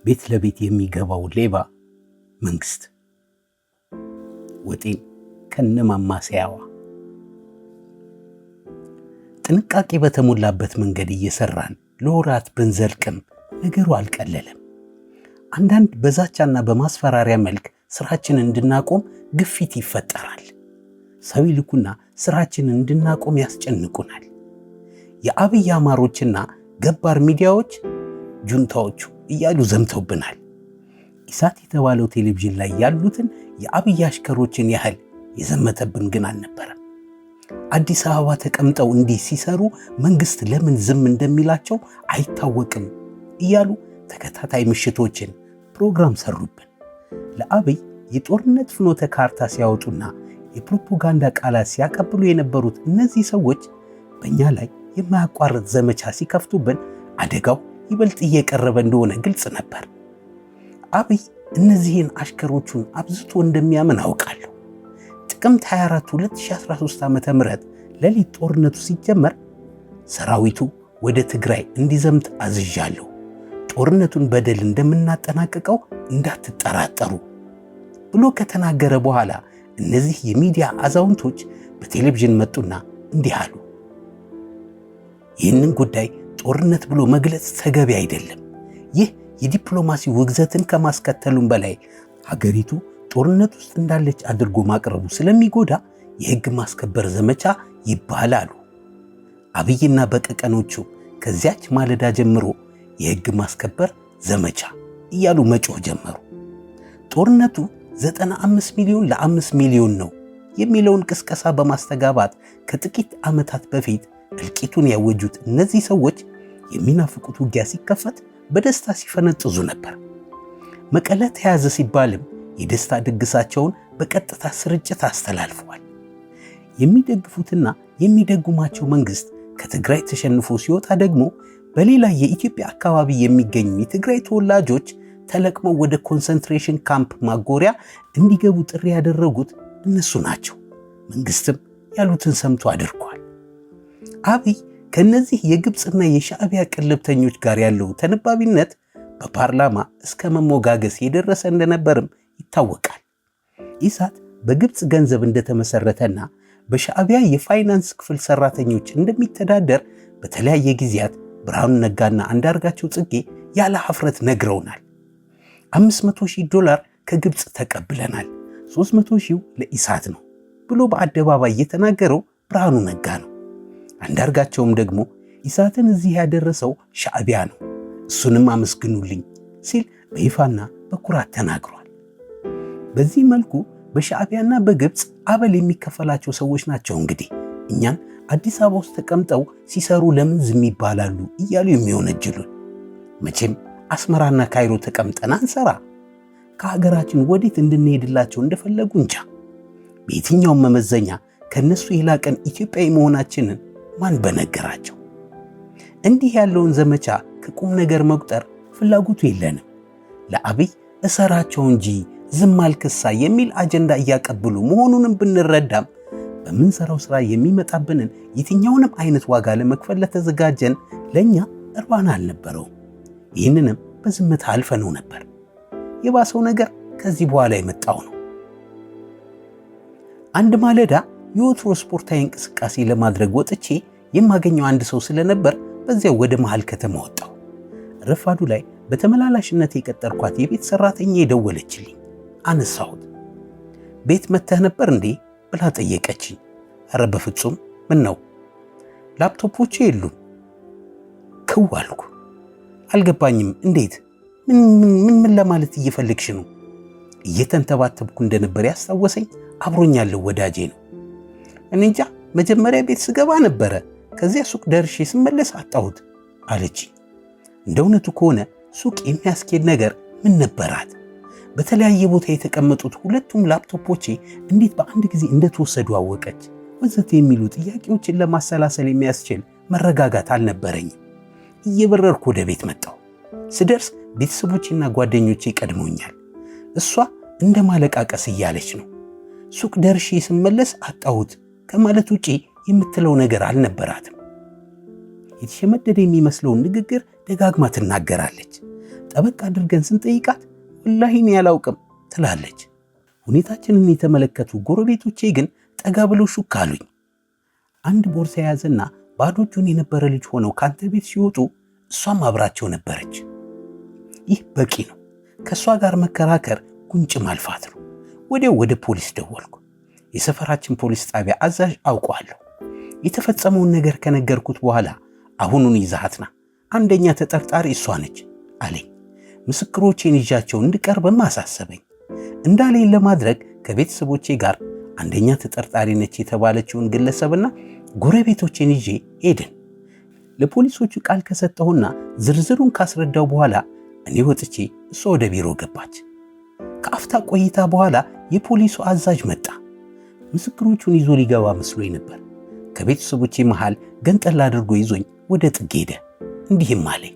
ቤት ለቤት የሚገባው ሌባ መንግስት ወጤን ከነማማሰያዋ ጥንቃቄ በተሞላበት መንገድ እየሰራን ለወራት ብንዘልቅም ነገሩ አልቀለለም። አንዳንድ በዛቻና በማስፈራሪያ መልክ ስራችንን እንድናቆም ግፊት ይፈጠራል። ሰው ይልኩና ስራችንን እንድናቆም ያስጨንቁናል። የአብይ አማሮችና ገባር ሚዲያዎች ጁንታዎቹ እያሉ ዘምተውብናል። ኢሳት የተባለው ቴሌቪዥን ላይ ያሉትን የአብይ አሽከሮችን ያህል የዘመተብን ግን አልነበረም። አዲስ አበባ ተቀምጠው እንዲህ ሲሰሩ መንግስት ለምን ዝም እንደሚላቸው አይታወቅም እያሉ ተከታታይ ምሽቶችን ፕሮግራም ሰሩብን። ለአብይ የጦርነት ፍኖተ ካርታ ሲያወጡና የፕሮፓጋንዳ ቃላት ሲያቀብሉ የነበሩት እነዚህ ሰዎች በእኛ ላይ የማያቋርጥ ዘመቻ ሲከፍቱብን አደጋው ይበልጥ እየቀረበ እንደሆነ ግልጽ ነበር። አብይ እነዚህን አሽከሮቹን አብዝቶ እንደሚያምን አውቃለሁ። ጥቅምት 24 2013 ዓ.ም ሌሊት ጦርነቱ ሲጀመር ሰራዊቱ ወደ ትግራይ እንዲዘምት አዝዣለሁ፣ ጦርነቱን በድል እንደምናጠናቅቀው እንዳትጠራጠሩ ብሎ ከተናገረ በኋላ እነዚህ የሚዲያ አዛውንቶች በቴሌቪዥን መጡና እንዲህ አሉ። ይህንን ጉዳይ ጦርነት ብሎ መግለጽ ተገቢ አይደለም። ይህ የዲፕሎማሲ ውግዘትን ከማስከተሉም በላይ ሀገሪቱ ጦርነት ውስጥ እንዳለች አድርጎ ማቅረቡ ስለሚጎዳ የሕግ ማስከበር ዘመቻ ይባላሉ። አብይና በቀቀኖቹ ከዚያች ማለዳ ጀምሮ የሕግ ማስከበር ዘመቻ እያሉ መጮህ ጀመሩ። ጦርነቱ 95 ሚሊዮን ለ5 ሚሊዮን ነው የሚለውን ቅስቀሳ በማስተጋባት ከጥቂት ዓመታት በፊት እልቂቱን ያወጁት እነዚህ ሰዎች የሚናፍቁት ውጊያ ሲከፈት በደስታ ሲፈነጥዙ ነበር። መቀለ ተያዘ ሲባልም የደስታ ድግሳቸውን በቀጥታ ስርጭት አስተላልፈዋል። የሚደግፉትና የሚደጉማቸው መንግስት ከትግራይ ተሸንፎ ሲወጣ ደግሞ በሌላ የኢትዮጵያ አካባቢ የሚገኙ የትግራይ ተወላጆች ተለቅመው ወደ ኮንሰንትሬሽን ካምፕ ማጎሪያ እንዲገቡ ጥሪ ያደረጉት እነሱ ናቸው። መንግስትም ያሉትን ሰምቶ አድርጓል። አብይ ከነዚህ የግብፅና የሻዕቢያ ቅልብተኞች ጋር ያለው ተነባቢነት በፓርላማ እስከ መሞጋገስ የደረሰ እንደነበርም ይታወቃል። ኢሳት በግብፅ ገንዘብ እንደተመሰረተና በሻዕቢያ የፋይናንስ ክፍል ሰራተኞች እንደሚተዳደር በተለያየ ጊዜያት ብርሃኑ ነጋና አንዳርጋቸው ጽጌ ያለ ሐፍረት ነግረውናል። $500,000 ከግብፅ ተቀብለናል፣ 300,000 ለኢሳት ነው ብሎ በአደባባይ የተናገረው ብርሃኑ ነጋ ነው። አንዳርጋቸውም ደግሞ ኢሳትን እዚህ ያደረሰው ሻዕቢያ ነው፣ እሱንም አመስግኑልኝ ሲል በይፋና በኩራት ተናግሯል። በዚህ መልኩ በሻዕቢያና በግብፅ አበል የሚከፈላቸው ሰዎች ናቸው እንግዲህ እኛን አዲስ አበባ ውስጥ ተቀምጠው ሲሰሩ ለምን ዝም ይባላሉ እያሉ የሚወነጅሉን። መቼም አስመራና ካይሮ ተቀምጠን አንሰራ፣ ከሀገራችን ወዴት እንድንሄድላቸው እንደፈለጉ እንጃ። በየትኛውም መመዘኛ ከነሱ የላቀን ኢትዮጵያዊ መሆናችንን ማን በነገራቸው? እንዲህ ያለውን ዘመቻ ከቁም ነገር መቁጠር ፍላጎቱ የለንም። ለአብይ እሰራቸው እንጂ ዝም አልክሳ የሚል አጀንዳ እያቀብሉ መሆኑንም ብንረዳም በምንሰራው ስራ የሚመጣብንን የትኛውንም አይነት ዋጋ ለመክፈል ለተዘጋጀን ለእኛ እርባና አልነበረውም። ይህንንም በዝምታ አልፈነው ነበር። የባሰው ነገር ከዚህ በኋላ የመጣው ነው። አንድ ማለዳ የወትሮ ስፖርታዊ እንቅስቃሴ ለማድረግ ወጥቼ የማገኘው አንድ ሰው ስለነበር በዚያው ወደ መሃል ከተማ ወጣሁ። ረፋዱ ላይ በተመላላሽነት የቀጠርኳት የቤት ሰራተኛ የደወለችልኝ። አነሳሁት። ቤት መተህ ነበር እንዴ ብላ ጠየቀችኝ። ኧረ በፍጹም። ምን ነው? ላፕቶፖቼ የሉም። ክው አልኩ። አልገባኝም። እንዴት? ምን ለማለት እየፈለግሽ ነው? እየተንተባተብኩ እንደነበር ያስታወሰኝ አብሮኛለሁ ወዳጄ ነው። እኔ እንጃ፣ መጀመሪያ ቤት ስገባ ነበረ፣ ከዚያ ሱቅ ደርሼ ስመለስ አጣሁት አለችኝ። እንደ እውነቱ ከሆነ ሱቅ የሚያስኬድ ነገር ምን ነበራት? በተለያየ ቦታ የተቀመጡት ሁለቱም ላፕቶፖቼ እንዴት በአንድ ጊዜ እንደተወሰዱ አወቀች? ወዘተ የሚሉ ጥያቄዎችን ለማሰላሰል የሚያስችል መረጋጋት አልነበረኝም። እየበረርኩ ወደ ቤት መጣሁ። ስደርስ ቤተሰቦቼና ጓደኞቼ ቀድሞኛል። እሷ እንደ ማለቃቀስ እያለች ነው። ሱቅ ደርሼ ስመለስ አጣሁት ከማለት ውጪ የምትለው ነገር አልነበራትም። የተሸመደደ የሚመስለውን ንግግር ደጋግማ ትናገራለች። ጠበቅ አድርገን ስንጠይቃት ወላሂ እኔ አላውቅም ትላለች። ሁኔታችንን የተመለከቱ ጎረቤቶቼ ግን ጠጋ ብለው ሹክ አሉኝ። አንድ ቦርሳ የያዘና ባዶ እጁን የነበረ ልጅ ሆነው ካንተ ቤት ሲወጡ እሷም አብራቸው ነበረች። ይህ በቂ ነው። ከእሷ ጋር መከራከር ጉንጭ ማልፋት ነው። ወዲያው ወደ ፖሊስ ደወልኩ። የሰፈራችን ፖሊስ ጣቢያ አዛዥ አውቀዋለሁ። የተፈጸመውን ነገር ከነገርኩት በኋላ አሁኑን ይዛሃትና አንደኛ ተጠርጣሪ እሷ ነች አለኝ። ምስክሮቼን ይዣቸው እንድቀርብም አሳሰበኝ። እንዳለኝ ለማድረግ ከቤተሰቦቼ ጋር አንደኛ ተጠርጣሪ ነች የተባለችውን ግለሰብና ጎረቤቶቼን ይዤ ሄድን። ለፖሊሶቹ ቃል ከሰጠሁና ዝርዝሩን ካስረዳው በኋላ እኔ ወጥቼ እሷ ወደ ቢሮ ገባች። ከአፍታ ቆይታ በኋላ የፖሊሱ አዛዥ መጣ። ምስክሮቹን ይዞ ሊገባ መስሎኝ ነበር። ከቤተሰቦቼ መሃል ገንጠል አድርጎ ይዞኝ ወደ ጥግ ሄደ። እንዲህም አለኝ፣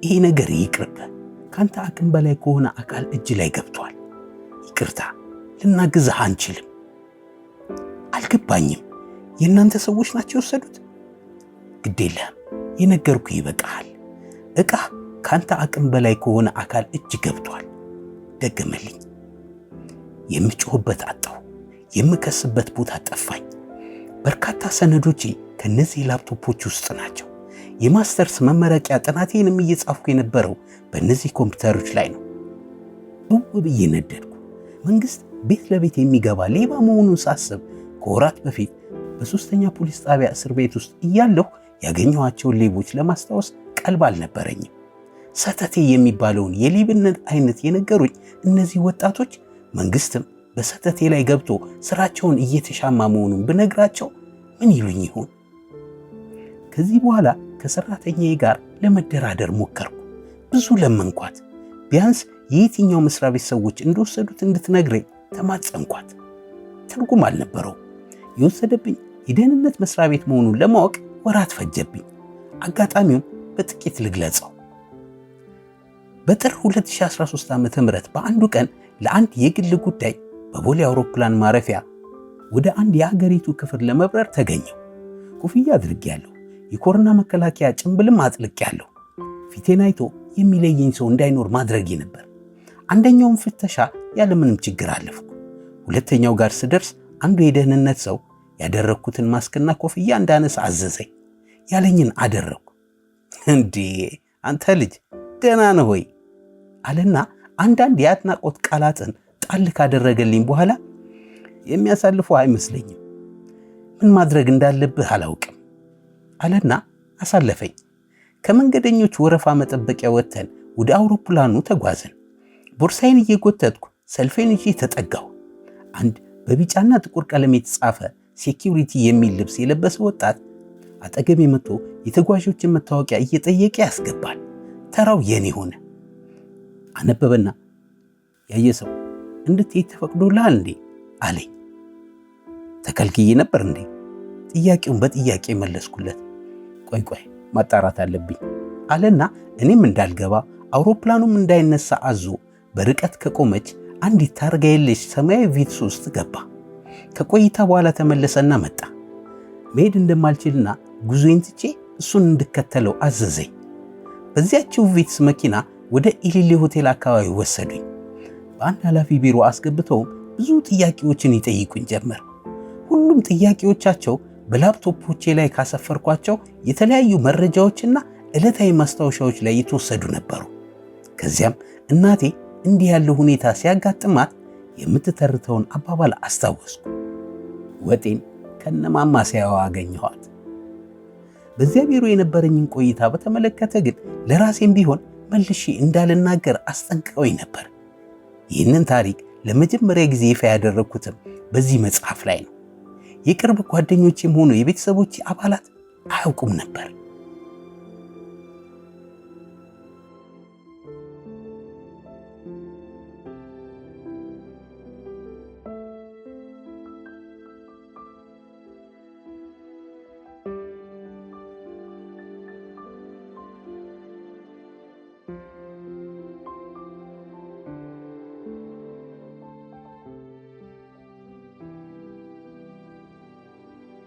ይሄ ነገር ይቅርብ፣ ካንተ አቅም በላይ ከሆነ አካል እጅ ላይ ገብቷል። ይቅርታ፣ ልናግዝህ አንችልም። አልገባኝም። የእናንተ ሰዎች ናቸው የወሰዱት? ግድ የለህም፣ የነገርኩ ይበቃሃል። ዕቃ ካንተ አቅም በላይ ከሆነ አካል እጅ ገብቷል። ደገመልኝ። የምጮህበት አጣሁ። የምከስበት ቦታ ጠፋኝ። በርካታ ሰነዶቼ ከነዚህ ላፕቶፖች ውስጥ ናቸው። የማስተርስ መመረቂያ ጥናቴንም እየጻፍኩ የነበረው በእነዚህ ኮምፒውተሮች ላይ ነው። ብዬ ነደድኩ። መንግስት ቤት ለቤት የሚገባ ሌባ መሆኑን ሳስብ ከወራት በፊት በሶስተኛ ፖሊስ ጣቢያ እስር ቤት ውስጥ እያለሁ ያገኘኋቸውን ሌቦች ለማስታወስ ቀልብ አልነበረኝም። ሰተቴ የሚባለውን የሌብነት አይነት የነገሩኝ እነዚህ ወጣቶች መንግስትም በሰተቴ ላይ ገብቶ ስራቸውን እየተሻማ መሆኑን ብነግራቸው ምን ይሉኝ ይሆን? ከዚህ በኋላ ከሰራተኛዬ ጋር ለመደራደር ሞከርኩ። ብዙ ለመንኳት። ቢያንስ የየትኛው መስሪያ ቤት ሰዎች እንደወሰዱት እንድትነግረኝ ተማጸንኳት። ትርጉም አልነበረው። የወሰደብኝ የደህንነት መስሪያ ቤት መሆኑን ለማወቅ ወራት ፈጀብኝ። አጋጣሚውን በጥቂት ልግለጸው። በጥር 2013 ዓ.ም በአንዱ ቀን ለአንድ የግል ጉዳይ በቦሌ አውሮፕላን ማረፊያ ወደ አንድ የሀገሪቱ ክፍል ለመብረር ተገኘው። ኮፍያ አድርጌያለሁ። የኮሮና መከላከያ ጭንብልም አጥልቄያለሁ። ፊቴን አይቶ የሚለየኝ ሰው እንዳይኖር ማድረጌ ነበር። አንደኛውን ፍተሻ ያለምንም ችግር አለፍኩ። ሁለተኛው ጋር ስደርስ አንዱ የደህንነት ሰው ያደረግኩትን ማስክና ኮፍያ እንዳነሳ አዘዘኝ። ያለኝን አደረግኩ። እንዴ አንተ ልጅ ደህና ነህ ሆይ አለና አንዳንድ የአድናቆት ቃላትን ጣል ካደረገልኝ በኋላ የሚያሳልፈው አይመስለኝም፣ ምን ማድረግ እንዳለብህ አላውቅም አለና አሳለፈኝ። ከመንገደኞች ወረፋ መጠበቂያ ወጥተን ወደ አውሮፕላኑ ተጓዝን። ቦርሳዬን እየጎተትኩ ሰልፌን ይዤ ተጠጋሁ። አንድ በቢጫና ጥቁር ቀለም የተጻፈ ሴኪዩሪቲ የሚል ልብስ የለበሰ ወጣት አጠገቤ መጥቶ የተጓዦችን መታወቂያ እየጠየቀ ያስገባል። ተራው የኔ ሆነ። አነበበና ያየ ሰው እንድትሄድ ተፈቅዶልሃል እንዴ አለኝ። ተከልክዬ ነበር እንዴ? ጥያቄውን በጥያቄ መለስኩለት። ቆይ ማጣራት አለብኝ አለና እኔም እንዳልገባ አውሮፕላኑም እንዳይነሳ አዞ በርቀት ከቆመች አንዲት ታርጋ የለሽ ሰማያዊ ቪትስ ውስጥ ገባ። ከቆይታ በኋላ ተመለሰና መጣ። መሄድ እንደማልችልና ጉዞዬን ትቼ እሱን እንድከተለው አዘዘኝ። በዚያችው ቪትስ መኪና ወደ ኢሊሊ ሆቴል አካባቢ ወሰዱኝ። በአንድ ኃላፊ ቢሮ አስገብተውም ብዙ ጥያቄዎችን ይጠይቁኝ ጀመር። ሁሉም ጥያቄዎቻቸው በላፕቶፖቼ ላይ ካሰፈርኳቸው የተለያዩ መረጃዎችና ዕለታዊ ማስታወሻዎች ላይ የተወሰዱ ነበሩ። ከዚያም እናቴ እንዲህ ያለው ሁኔታ ሲያጋጥማት የምትተርተውን አባባል አስታወስኩ። ወጤን ከነማማሰያዋ አገኘኋት። በዚያ ቢሮ የነበረኝን ቆይታ በተመለከተ ግን ለራሴም ቢሆን መልሼ እንዳልናገር አስጠንቅቀውኝ ነበር። ይህንን ታሪክ ለመጀመሪያ ጊዜ ይፋ ያደረግኩትም በዚህ መጽሐፍ ላይ ነው። የቅርብ ጓደኞቼም ሆኑ የቤተሰቦቼ አባላት አያውቁም ነበር።